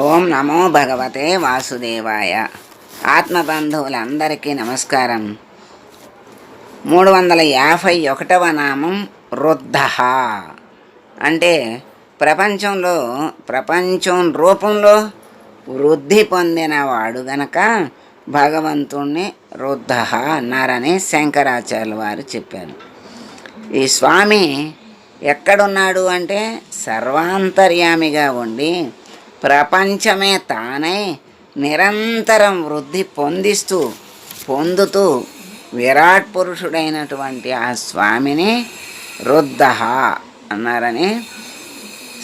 ఓం నమో భగవతే వాసుదేవాయ. ఆత్మబంధువులందరికీ నమస్కారం. 351వ నామం రుద్ధ. అంటే ప్రపంచం రూపంలో వృద్ధి పొందినవాడు గనక భగవంతుణ్ణి రుద్ధ అన్నారని శంకరాచార్యుల వారు చెప్పారు. ఈ స్వామి ఎక్కడున్నాడు అంటే సర్వాంతర్యామిగా ఉండి ప్రపంచమే తానై నిరంతరం వృద్ధి పొందుతూ విరాట్ పురుషుడైనటువంటి ఆ స్వామిని రుద్ధ అన్నారని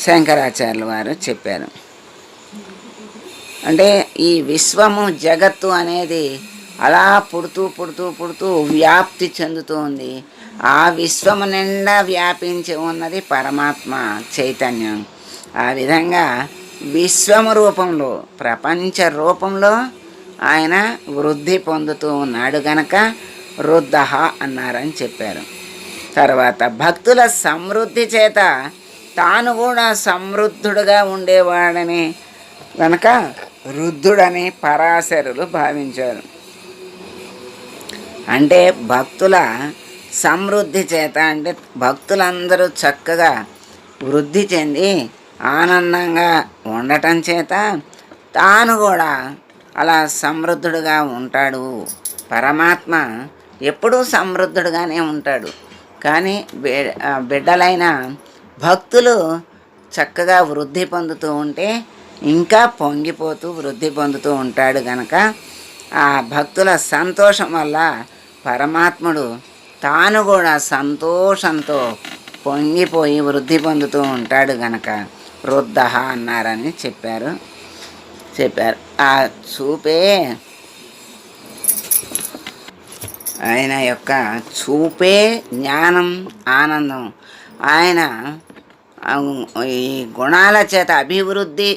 శంకరాచార్యుల వారు చెప్పారు. అంటే ఈ విశ్వము జగత్తు అనేది అలా పుడుతూ వ్యాప్తి చెందుతూ ఉంది. ఆ విశ్వము నిండా వ్యాపించి ఉన్నది పరమాత్మ చైతన్యం. ఆ విధంగా విశ్వము రూపంలో ప్రపంచ రూపంలో ఆయన వృద్ధి పొందుతూ ఉన్నాడు గనక రుద్ధ అన్నారని చెప్పారు. తర్వాత భక్తుల సమృద్ధి చేత తాను కూడా సమృద్ధుడుగా ఉండేవాడని గనక రుద్ధుడని పరాశరులు భావించారు. అంటే భక్తుల సమృద్ధి చేత అంటే భక్తులందరూ చక్కగా వృద్ధి చెంది ఆనందంగా ఉండటం చేత తాను కూడా అలా సమృద్ధుడుగా ఉంటాడు. పరమాత్మ ఎప్పుడూ సమృద్ధుడుగానే ఉంటాడు. కానీ బిడ్డలైన భక్తులు చక్కగా వృద్ధి పొందుతూ ఉంటే ఇంకా పొంగిపోతూ వృద్ధి పొందుతూ ఉంటాడు గనక ఆ భక్తుల సంతోషం వల్ల పరమాత్ముడు తాను కూడా సంతోషంతో పొంగిపోయి వృద్ధి పొందుతూ ఉంటాడు గనక రుద్ధ అన్నారని చెప్పారు. ఆ చూపే ఆయన యొక్క చూపే జ్ఞానం ఆనందం. ఆయన ఈ గుణాల చేత అభివృద్ధి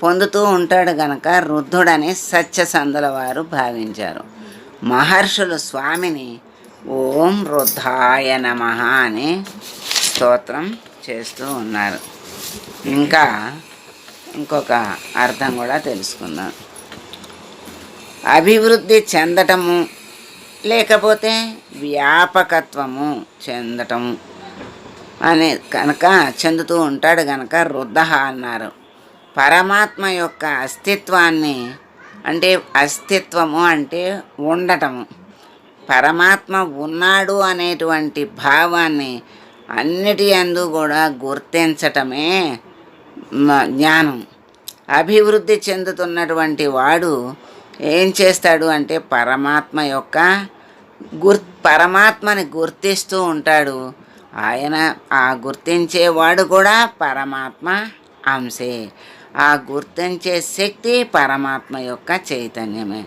పొందుతూ ఉంటాడు గనక రుద్ధుడని సత్యసంధుల వారు భావించారు. మహర్షులు స్వామిని ఓం రుద్ధాయ నమః అని స్తోత్రం చేస్తూ ఉన్నారు. ఇంకా ఇంకొక అర్థం కూడా తెలుసుకుందాం. అభివృద్ధి చెందటము లేకపోతే వ్యాపకత్వము చెందటము అని కనుక చెందుతూ ఉంటాడు కనుక రుద్ధ అన్నారు. పరమాత్మ యొక్క అస్తిత్వాన్ని అంటే అస్తిత్వము అంటే ఉండటము, పరమాత్మ ఉన్నాడు అనేటువంటి భావాన్ని అన్నిటి యందు కూడా గుర్తించటమే జ్ఞానం. అభివృద్ధి చెందుతున్నటువంటి వాడు ఏం చేస్తాడు అంటే పరమాత్మని గుర్తిస్తూ ఉంటాడు. ఆయన ఆ గుర్తించేవాడు కూడా పరమాత్మ అంశే. ఆ గుర్తించే శక్తి పరమాత్మ యొక్క చైతన్యమే.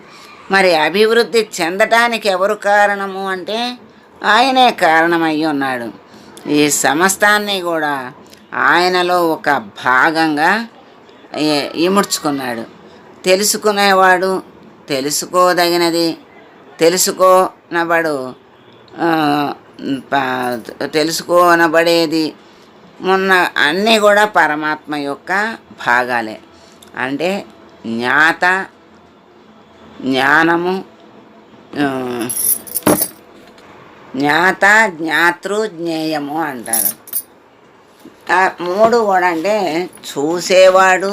మరి అభివృద్ధి చెందటానికి ఎవరు కారణము అంటే ఆయనే కారణమై ఉన్నాడు. ఈ సమస్తాన్ని కూడా ఆయనలో ఒక భాగంగా ఇముడ్చుకున్నాడు. తెలుసుకునేవాడు తెలుసుకోదగినది తెలుసుకోనబడేది మొన్న అన్నీ కూడా పరమాత్మ యొక్క భాగాలే. అంటే జ్ఞానము జ్ఞాత జ్ఞాతృ జ్ఞేయము అంటారు. ఆ మూడు కూడా అంటే చూసేవాడు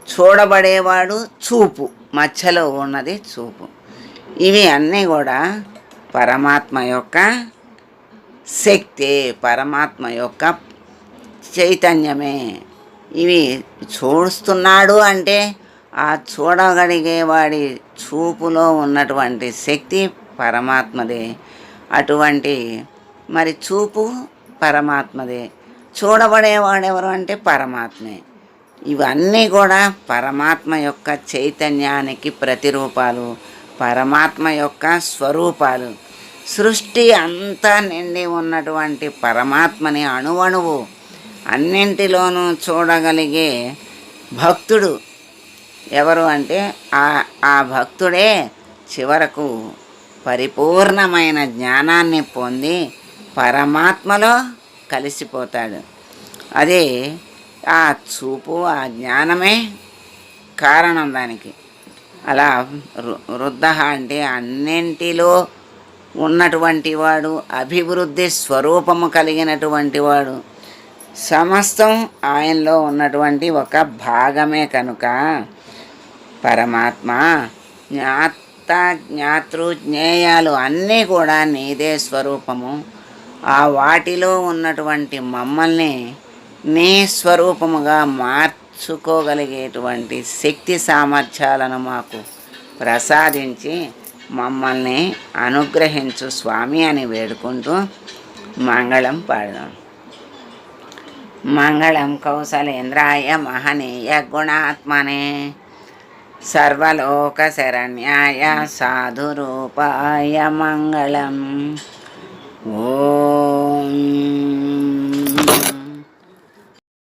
చూడబడేవాడు చూపు మధ్యలో ఉన్నది చూపు. ఇవి అన్నీ కూడా పరమాత్మ యొక్క శక్తి, పరమాత్మ యొక్క చైతన్యమే. ఇవి చూస్తున్నాడు అంటే ఆ చూడగలిగేవాడి చూపులో ఉన్నటువంటి శక్తి పరమాత్మదే. అటువంటి మరి చూపు పరమాత్మదే, చూడబడేవాడెవరు అంటే పరమాత్మే. ఇవన్నీ కూడా పరమాత్మ యొక్క చైతన్యానికి ప్రతిరూపాలు, పరమాత్మ యొక్క స్వరూపాలు. సృష్టి అంతా నిండి ఉన్నటువంటి పరమాత్మని అణువణువు అన్నింటిలోనూ చూడగలిగే భక్తుడు ఎవరు అంటే ఆ భక్తుడే చివరకు పరిపూర్ణమైన జ్ఞానాన్ని పొంది పరమాత్మలో కలిసిపోతాడు. అదే ఆ చూపు, ఆ జ్ఞానమే కారణం దానికి. అలా వృద్ధ అంటే అన్నింటిలో ఉన్నటువంటి వాడు, అభివృద్ధి స్వరూపము కలిగినటువంటి వాడు, సమస్తం ఆయనలో ఉన్నటువంటి ఒక భాగమే కనుక పరమాత్మ జ్ఞాత జ్ఞాతృ జ్ఞేయాలు అన్నీ కూడా నీదే స్వరూపము. ఆ వాటిలో ఉన్నటువంటి మమ్మల్ని నీ స్వరూపముగా మార్చుకోగలిగేటువంటి శక్తి సామర్థ్యాలను మాకు ప్రసాదించి మమ్మల్ని అనుగ్రహించు స్వామి అని వేడుకుంటూ మంగళం పాడదాం. మంగళం కౌసలేంద్రాయ మహనీయ గుణాత్మనే సర్వలోక శరణ్యాయ సాధురూపాయ మంగళం. ఓం